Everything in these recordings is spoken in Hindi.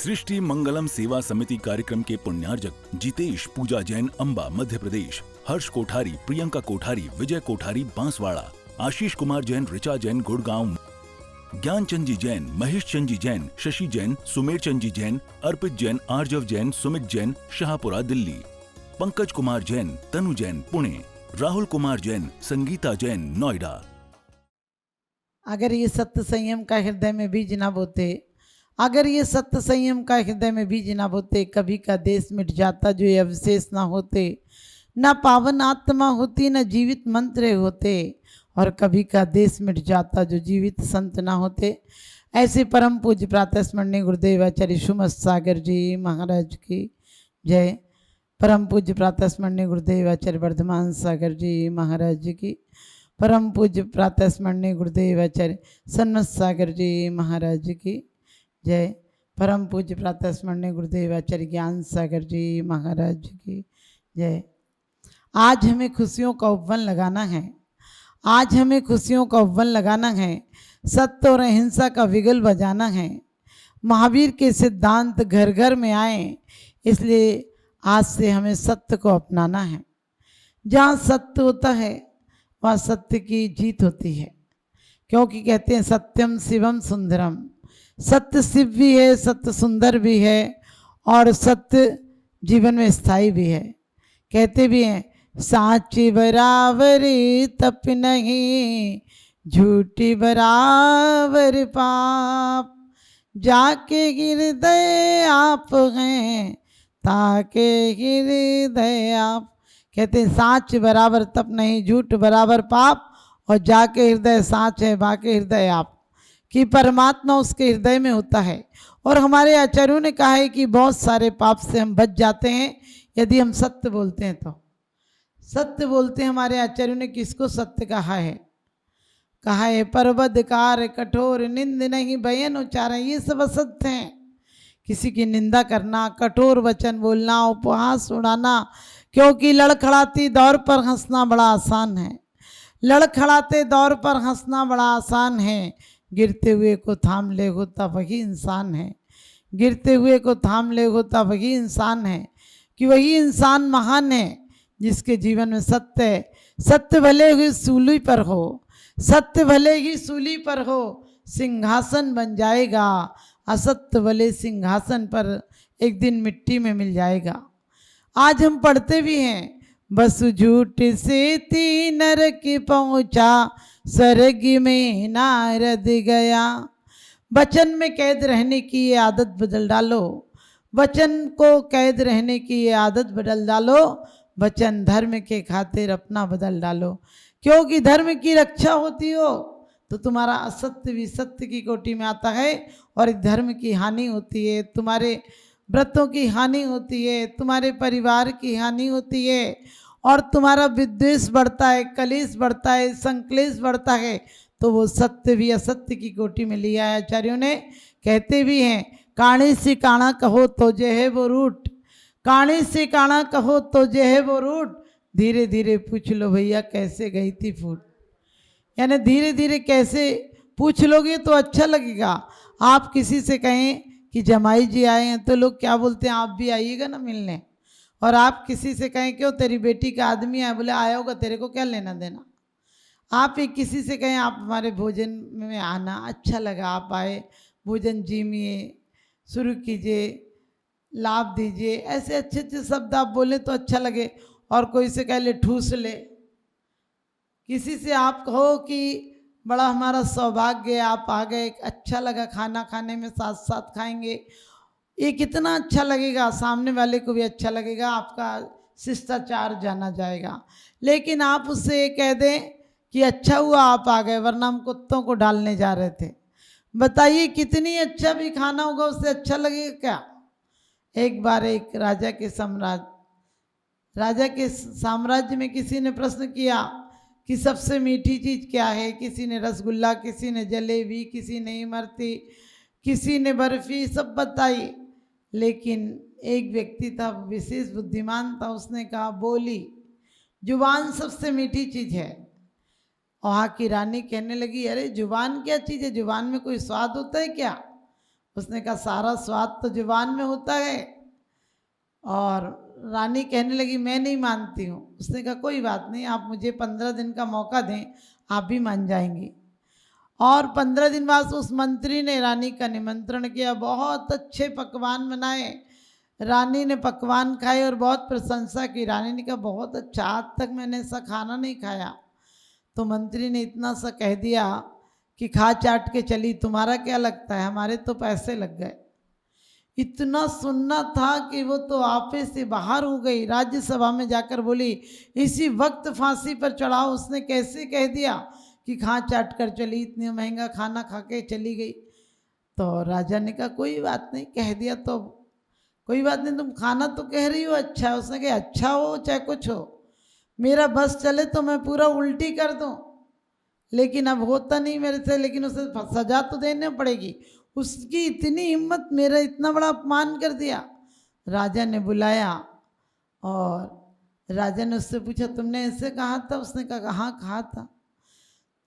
सृष्टि मंगलम सेवा समिति कार्यक्रम के पुण्यार्जक जितेश पूजा जैन अंबा मध्य प्रदेश, हर्ष कोठारी प्रियंका कोठारी विजय कोठारी बांसवाड़ा, आशीष कुमार जैन ऋचा जैन गुड़गांव, ज्ञानचंद जी जैन महेश चंद जी जैन शशि जैन सुमेर चंद जी जैन अर्पित जैन आर्जव जैन सुमित जैन शाहपुरा दिल्ली, पंकज कुमार जैन तनु जैन पुणे, राहुल कुमार जैन संगीता जैन नोएडा। अगर ये सत्य संयम का हृदय में बीज ना बोते, अगर ये सत्य संयम का हृदय में बीज ना बोते, कभी का देश मिट जाता जो ये अवशेष ना होते, न पावन आत्मा होती न जीवित मंत्र होते, और कभी का देश मिट जाता जो जीवित संत ना होते। ऐसे परम पूज्य प्रातः स्मरणीय गुरुदेव आचार्य सुमत सागर जी महाराज की जय। परम पूज्य प्रातः स्मरणीय गुरुदेव आचार्य वर्धमान सागर जी महाराज की, परम पूज्य प्रातः स्मरणीय गुरुदेव आचार्य सन्मत सागर जी महाराज की जय। परम पूज्य प्रातः स्मरणीय गुरुदेव आचार्य ज्ञान सागर जी महाराज की जय। आज हमें खुशियों का उपवन लगाना है, आज हमें खुशियों का उपवन लगाना है, सत्य और अहिंसा का विगल बजाना है। महावीर के सिद्धांत घर घर में आए, इसलिए आज से हमें सत्य को अपनाना है। जहाँ सत्य होता है वहाँ सत्य की जीत होती है, क्योंकि कहते हैं सत्यम शिवम सुंदरम, सत्य शिव भी है, सत्य सुंदर भी है, और सत्य जीवन में स्थायी भी है। कहते भी हैं साची बराबरी तप नहीं, झूठी बराबर पाप, जाके हृदय आप हैं ताके हृदय आप। कहते हैं साच बराबर तप नहीं, झूठ बराबर पाप, और जाके हृदय साच है बाके हृदय आप, कि परमात्मा उसके हृदय में होता है। और हमारे आचार्यों ने कहा है कि बहुत सारे पाप से हम बच जाते हैं यदि हम सत्य बोलते हैं तो। सत्य बोलते हैं हमारे आचार्यों ने। किसको सत्य कहा है? कहा है परवदकार कठोर निंद नहीं बयन उच्चारण, ये सब असत्य हैं। किसी की निंदा करना, कठोर वचन बोलना, उपहास उड़ाना, क्योंकि लड़खड़ाती दौर पर हंसना बड़ा आसान है, लड़खड़ाते दौर पर हंसना बड़ा आसान है। गिरते हुए को थाम ले होता वही इंसान है, गिरते हुए को थाम ले होता वही इंसान है, कि वही इंसान महान है जिसके जीवन में सत्य है। सत्य भले ही सूली पर हो, सत्य भले ही सूली पर हो, सिंहासन बन जाएगा, असत्य भले सिंहासन पर एक दिन मिट्टी में मिल जाएगा। आज हम पढ़ते भी हैं बस झूठ से ती नरक पहुंचा, स्वर्ग में नारद गया। वचन में कैद रहने की ये आदत बदल डालो, वचन को कैद रहने की ये आदत बदल डालो, वचन धर्म के खातिर अपना बदल डालो। क्योंकि धर्म की रक्षा होती हो तो तुम्हारा असत्य भी सत्य की कोटि में आता है, और धर्म की हानि होती है, तुम्हारे व्रतों की हानि होती है, तुम्हारे परिवार की हानि होती है, और तुम्हारा विद्वेष बढ़ता है, कलेश बढ़ता है, संक्लेश बढ़ता है, तो वो सत्य भी असत्य की कोटि में लिया है। आचार्यों ने कहते भी हैं काणे से काणा कहो तो जे है वो रूट, काणे से काणा कहो तो जे है वो रूट, धीरे धीरे पूछ लो भैया कैसे गई थी फूट। यानी धीरे धीरे कैसे पूछ लोगे तो अच्छा लगेगा। आप किसी से कहें कि जमाई जी आए हैं तो लोग क्या बोलते हैं, आप भी आइएगा ना मिलने। और आप किसी से कहें क्यों तेरी बेटी का आदमी आया, बोले आया होगा तेरे को क्या लेना देना। आप एक किसी से कहें आप हमारे भोजन में आना, अच्छा लगा आप आए, भोजन जीमिए, शुरू कीजिए, लाभ दीजिए, ऐसे अच्छे अच्छे शब्द आप बोले तो अच्छा लगे। और कोई से कह ले ठूस ले, किसी से आप कहो कि बड़ा हमारा सौभाग्य आप आ गए, अच्छा लगा खाना खाने में, साथ साथ खाएंगे, ये कितना अच्छा लगेगा, सामने वाले को भी अच्छा लगेगा, आपका शिष्टाचार जाना जाएगा। लेकिन आप उससे ये कह दें कि अच्छा हुआ आप आ गए, वरना हम कुत्तों को डालने जा रहे थे। बताइए कितनी अच्छा भी खाना होगा उससे अच्छा लगेगा क्या? एक बार एक राजा के साम्राज्य में किसी ने प्रश्न किया कि सबसे मीठी चीज़ क्या है। किसी ने रसगुल्ला, किसी ने जलेबी, किसी ने इमरती, किसी ने बर्फी, सब बताई। लेकिन एक व्यक्ति था विशेष बुद्धिमान था, उसने कहा बोली, जुबान सबसे मीठी चीज़ है। वहाँ की रानी कहने लगी अरे जुबान क्या चीज़ है, जुबान में कोई स्वाद होता है क्या? उसने कहा सारा स्वाद तो जुबान में होता है। और रानी कहने लगी मैं नहीं मानती हूँ। उसने कहा कोई बात नहीं, आप मुझे 15 दिन का मौका दें, आप भी मान जाएंगी। और 15 दिन बाद उस मंत्री ने रानी का निमंत्रण किया, बहुत अच्छे पकवान बनाए। रानी ने पकवान खाए और बहुत प्रशंसा की। रानी ने कहा बहुत अच्छा, आज तक मैंने ऐसा खाना नहीं खाया। तो मंत्री ने इतना सा कह दिया कि खा चाट के चली, तुम्हारा क्या लगता है, हमारे तो पैसे लग गए। इतना सुनना था कि वो तो आपे से बाहर हो गई। राज्यसभा में जाकर बोली इसी वक्त फांसी पर चढ़ाओ, उसने कैसे कह दिया कि खा चाट कर चली, इतनी महंगा खाना खा के चली गई। तो राजा ने कहा कोई बात नहीं, कह दिया तो कोई बात नहीं, तुम खाना तो कह रही हो अच्छा है। उसने कहा अच्छा हो चाहे कुछ हो, मेरा बस चले तो मैं पूरा उल्टी कर दूं, लेकिन अब होता नहीं मेरे से, लेकिन उसे सजा तो देनी पड़ेगी। उसकी इतनी हिम्मत, मेरा इतना बड़ा अपमान कर दिया। राजा ने बुलाया और राजा ने उससे पूछा तुमने ऐसे कहा था? उसने कहा हाँ कहा था।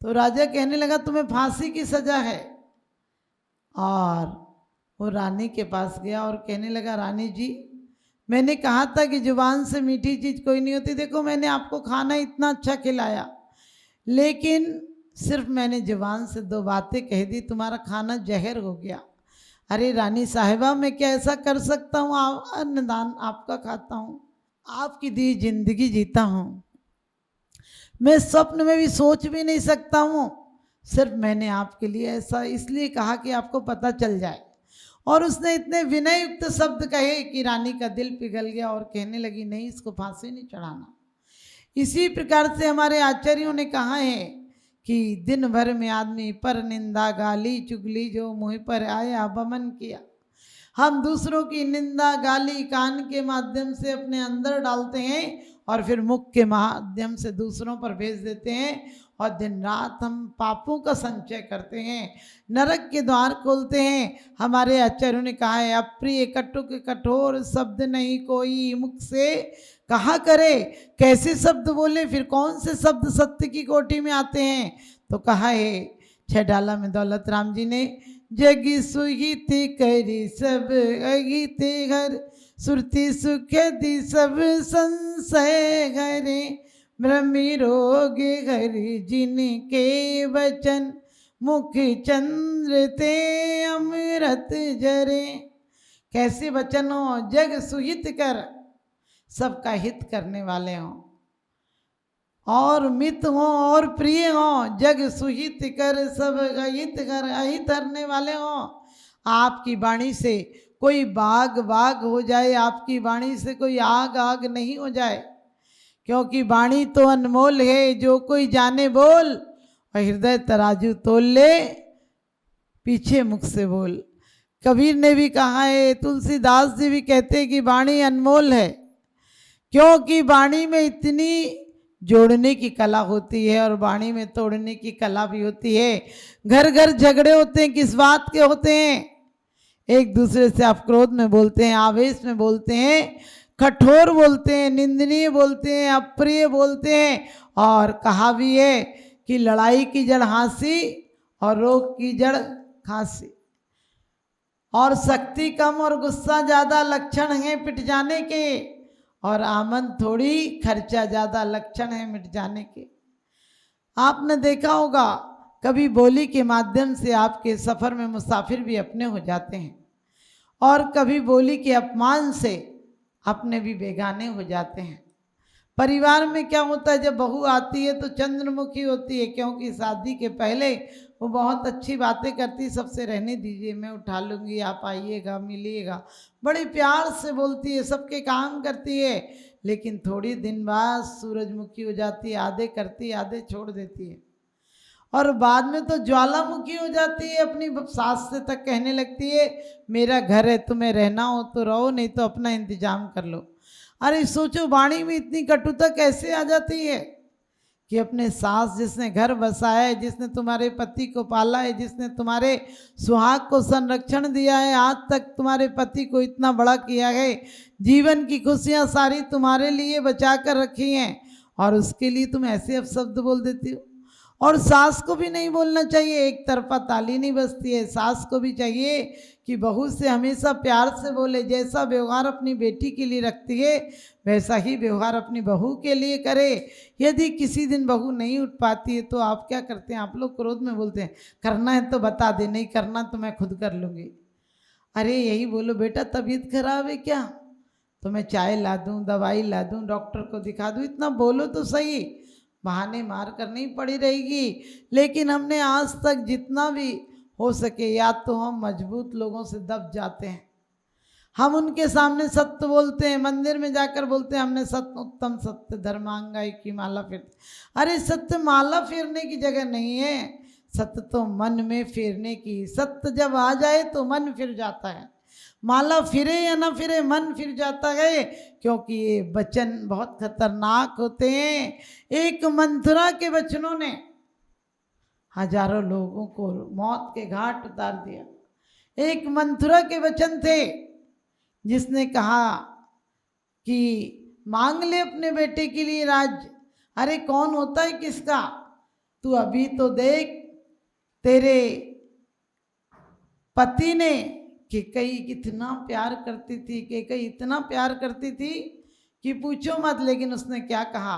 तो राजा कहने लगा तुम्हें फांसी की सजा है। और वो रानी के पास गया और कहने लगा रानी जी, मैंने कहा था कि जुबान से मीठी चीज़ कोई नहीं होती। देखो मैंने आपको खाना इतना अच्छा खिलाया, लेकिन सिर्फ मैंने जुबान से 2 बातें कह दी, तुम्हारा खाना जहर हो गया। अरे रानी साहिबा, मैं क्या ऐसा कर सकता हूँ? अन्नदान आपका खाता हूँ, आपकी दी जिंदगी जीता हूँ, मैं स्वप्न में भी सोच भी नहीं सकता हूँ। सिर्फ मैंने आपके लिए ऐसा इसलिए कहा कि आपको पता चल जाए। और उसने इतने विनय युक्त शब्द कहे कि रानी का दिल पिघल गया और कहने लगी नहीं, इसको फांसी नहीं चढ़ाना। इसी प्रकार से हमारे आचार्यों ने कहा है कि दिन भर में आदमी पर निंदा गाली चुगली जो मुँह पर आया बमन किया। हम दूसरों की निंदा गाली कान के माध्यम से अपने अंदर डालते हैं और फिर मुख के माध्यम से दूसरों पर भेज देते हैं, और दिन रात हम पापों का संचय करते हैं, नरक के द्वार खोलते हैं। हमारे आचार्यों ने कहा है अप्रिय कटुक कठोर शब्द नहीं कोई मुख से कहा करे। कैसे शब्द बोले, फिर कौन से शब्द सत्य की कोटि में आते हैं? तो कहा है 6 डाला में दौलत राम जी ने, जग सुहित करी सब अहित घर, सुरति सुख दी सब संशय घरे, भ्रमि रोग हरि जिनके वचन, मुख चंद्र ते अमृत जरे। कैसे वचन हो, जग सुहित कर, सबका हित करने वाले हों, और मित हों और प्रिय हों। जग सुहित कर सब अहित कर, अहित करने वाले हों। आपकी वाणी से कोई बाग बाग हो जाए, आपकी वाणी से कोई आग आग नहीं हो जाए, क्योंकि वाणी तो अनमोल है। जो कोई जाने बोल, और हृदय तराजू तोल ले, पीछे मुख से बोल। कबीर ने भी कहा है, तुलसीदास जी भी कहते हैं कि वाणी अनमोल है, क्योंकि वाणी में इतनी जोड़ने की कला होती है और वाणी में तोड़ने की कला भी होती है। घर घर झगड़े होते हैं, किस बात के होते हैं? एक दूसरे से आप क्रोध में बोलते हैं, आवेश में बोलते हैं, कठोर बोलते हैं, निंदनीय बोलते हैं, अप्रिय बोलते हैं। और कहा भी है कि लड़ाई की जड़ हंसी और रोग की जड़ खांसी, और शक्ति कम और गुस्सा ज़्यादा लक्षण हैं पिट जाने के, और आमद थोड़ी खर्चा ज़्यादा लक्षण है मिट जाने के। आपने देखा होगा कभी बोली के माध्यम से आपके सफ़र में मुसाफिर भी अपने हो जाते हैं, और कभी बोली के अपमान से अपने भी बेगाने हो जाते हैं। परिवार में क्या होता है, जब बहू आती है तो चंद्रमुखी होती है, क्योंकि शादी के पहले वो बहुत अच्छी बातें करती, सबसे रहने दीजिए, मैं उठा लूँगी, आप आइएगा, मिलिएगा, बड़े प्यार से बोलती है, सबके काम करती है। लेकिन थोड़ी दिन बाद सूरजमुखी हो जाती है, आधे करती आधे छोड़ देती है, और बाद में तो ज्वालामुखी हो जाती है। अपनी सास से तक कहने लगती है मेरा घर है, तुम्हें रहना हो तो रहो, नहीं तो अपना इंतजाम कर लो। अरे सोचो, वाणी में इतनी कटुता कैसे आ जाती है कि अपने सास जिसने घर बसाया है, जिसने तुम्हारे पति को पाला है, जिसने तुम्हारे सुहाग को संरक्षण दिया है, आज तक तुम्हारे पति को इतना बड़ा किया है, जीवन की खुशियाँ सारी तुम्हारे लिए बचा कर रखी हैं, और उसके लिए तुम ऐसे अपशब्द बोल देती हो। और सास को भी नहीं बोलना चाहिए, एक तरफा ताली नहीं बजती है। सास को भी चाहिए कि बहू से हमेशा प्यार से बोले, जैसा व्यवहार अपनी बेटी के लिए रखती है वैसा ही व्यवहार अपनी बहू के लिए करे। यदि किसी दिन बहू नहीं उठ पाती है तो आप क्या करते हैं, आप लोग क्रोध में बोलते हैं करना है तो बता दे, नहीं करना तो मैं खुद कर लूँगी। अरे यही बोलो बेटा तबीयत खराब है क्या, तो मैं चाय ला दूँ, दवाई ला दूँ, डॉक्टर को दिखा दूँ, इतना बोलो तो सही। बहाने मार कर नहीं पड़ी रहेगी। लेकिन हमने आज तक जितना भी हो सके, या तो हम मजबूत लोगों से दब जाते हैं, हम उनके सामने सत्य बोलते हैं, मंदिर में जाकर बोलते हैं हमने सत्य उत्तम सत्य धर्मांगाई की माला फेर। अरे सत्य माला फेरने की जगह नहीं है, सत्य तो मन में फेरने की। सत्य जब आ जाए तो मन फिर जाता है, माला फिरे या ना फिरे मन फिर जाता है, क्योंकि ये वचन बहुत खतरनाक होते हैं। एक मंथरा के वचनों ने हजारों लोगों को मौत के घाट उतार दिया। एक मंथरा के वचन थे जिसने कहा कि मांग ले अपने बेटे के लिए राज्य। अरे कौन होता है किसका, तू अभी तो देख, तेरे पति ने केकई कितना प्यार करती थी, केकई इतना प्यार करती थी कि पूछो मत। लेकिन उसने क्या कहा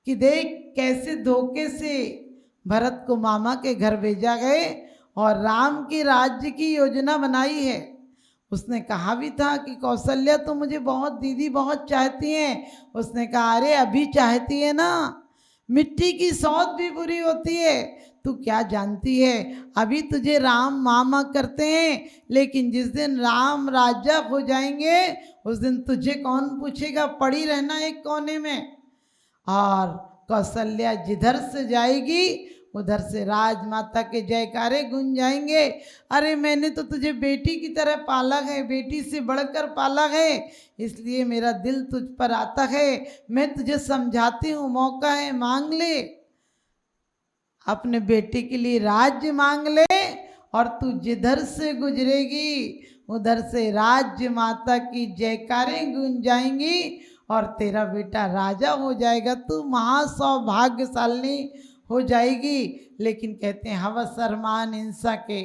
कि देख कैसे धोखे से भरत को मामा के घर भेजा गए और राम की राज्य की योजना बनाई है। उसने कहा भी था कि कौशल्या तो मुझे बहुत दीदी बहुत चाहती हैं। उसने कहा अरे अभी चाहती है ना, मिट्टी की सौत भी बुरी होती है, तू क्या जानती है, अभी तुझे राम मामा करते हैं, लेकिन जिस दिन राम राजा हो जाएंगे उस दिन तुझे कौन पूछेगा, पड़ी रहना एक कोने में। और कौशल्या जिधर से जाएगी उधर से राजमाता के जयकारे गूंज जाएंगे। अरे मैंने तो तुझे बेटी की तरह पाला है, बेटी से बढ़कर पाला है, इसलिए मेरा दिल तुझ पर आता है। मैं तुझे समझाती हूँ, मौका है मांग ले, अपने बेटे के लिए राज्य मांग ले, और तू जिधर से गुजरेगी उधर से राज्य माता की जयकारें गूंज जाएंगी और तेरा बेटा राजा हो जाएगा, तू महासौभाग्यशाली हो जाएगी। लेकिन कहते हैं हवस अरमान इंसा के,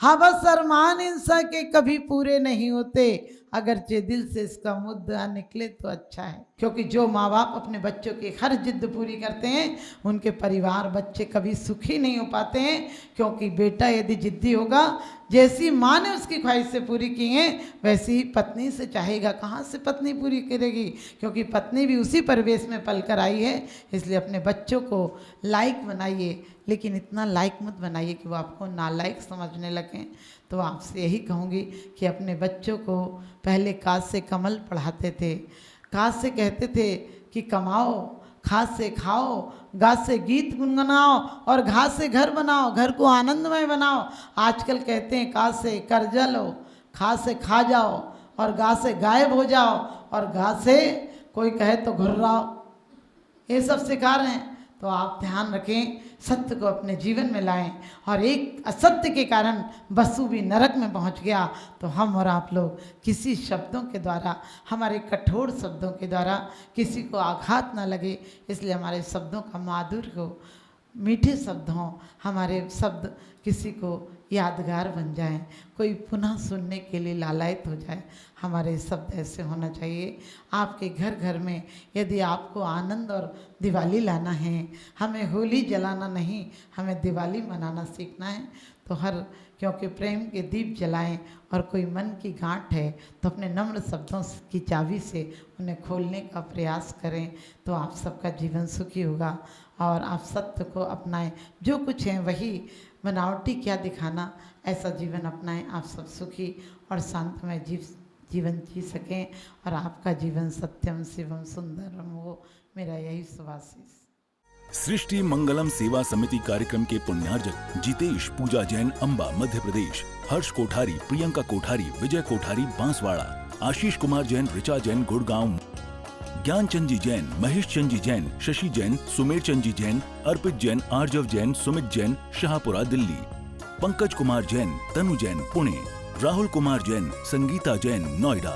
हवस अरमान इंसा के कभी पूरे नहीं होते, अगरचे दिल से इसका मुद्दा निकले तो अच्छा है। क्योंकि जो माँ बाप अपने बच्चों की हर जिद पूरी करते हैं उनके परिवार बच्चे कभी सुखी नहीं हो पाते हैं। क्योंकि बेटा यदि जिद्दी होगा, जैसी माँ ने उसकी ख्वाहिशें पूरी की हैं वैसी ही पत्नी से चाहेगा, कहाँ से पत्नी पूरी करेगी, क्योंकि पत्नी भी उसी परिवेश में पलकर आई है। इसलिए अपने बच्चों को लायक बनाइए, लेकिन इतना लायक मत बनाइए कि वो आपको नालायक समझने लगें। तो आपसे यही कहूँगी कि अपने बच्चों को पहले काज से कमल पढ़ाते थे, काज से कहते थे कि कमाओ, खाद से खाओ, गा से गीत गुनगुनाओ और घास से घर बनाओ, घर को आनंदमय बनाओ। आजकल कहते हैं काज से कर्जा लो, खाद से खा जाओ और गा से गायब हो जाओ और घा से कोई कहे तो घुर्राओ, ये सब सिखा रहे हैं। तो आप ध्यान रखें, सत्य को अपने जीवन में लाएं। और एक असत्य के कारण वसु भी नरक में पहुंच गया, तो हम और आप लोग किसी शब्दों के द्वारा, हमारे कठोर शब्दों के द्वारा किसी को आघात ना लगे, इसलिए हमारे शब्दों का माधुर्य हो, मीठे शब्द हों, हमारे शब्द किसी को यादगार बन जाएं, कोई पुनः सुनने के लिए लालायित हो जाए। हमारे शब्द ऐसे होना चाहिए। आपके घर घर में यदि आपको आनंद और दिवाली लाना है, हमें होली जलाना नहीं, हमें दिवाली मनाना सीखना है, तो क्योंकि प्रेम के दीप जलाएं। और कोई मन की गांठ है तो अपने नम्र शब्दों की चाबी से उन्हें खोलने का प्रयास करें, तो आप सबका जीवन सुखी होगा। और आप सत्य को अपनाएं, जो कुछ है वही, बनावटी क्या दिखाना, ऐसा जीवन अपनाएं, आप सब सुखी और शांतमय जीवन जी सकें और आपका जीवन सत्यम शिवम सुंदरम हो। मेरा यही शुभाशीष। सृष्टि मंगलम सेवा समिति कार्यक्रम के पुण्यार्जक जितेश पूजा जैन अंबा मध्य प्रदेश, हर्ष कोठारी प्रियंका कोठारी विजय कोठारी बांसवाड़ा, आशीष कुमार जैन ऋचा जैन गुड़गांव, ज्ञानचंद जी जैन महेश चंद जी जैन शशि जैन सुमेर चंद जी जैन अर्पित जैन आर्जव जैन सुमित जैन शाहपुरा दिल्ली, पंकज कुमार जैन तनु जैन पुणे, राहुल कुमार जैन संगीता जैन नोएडा।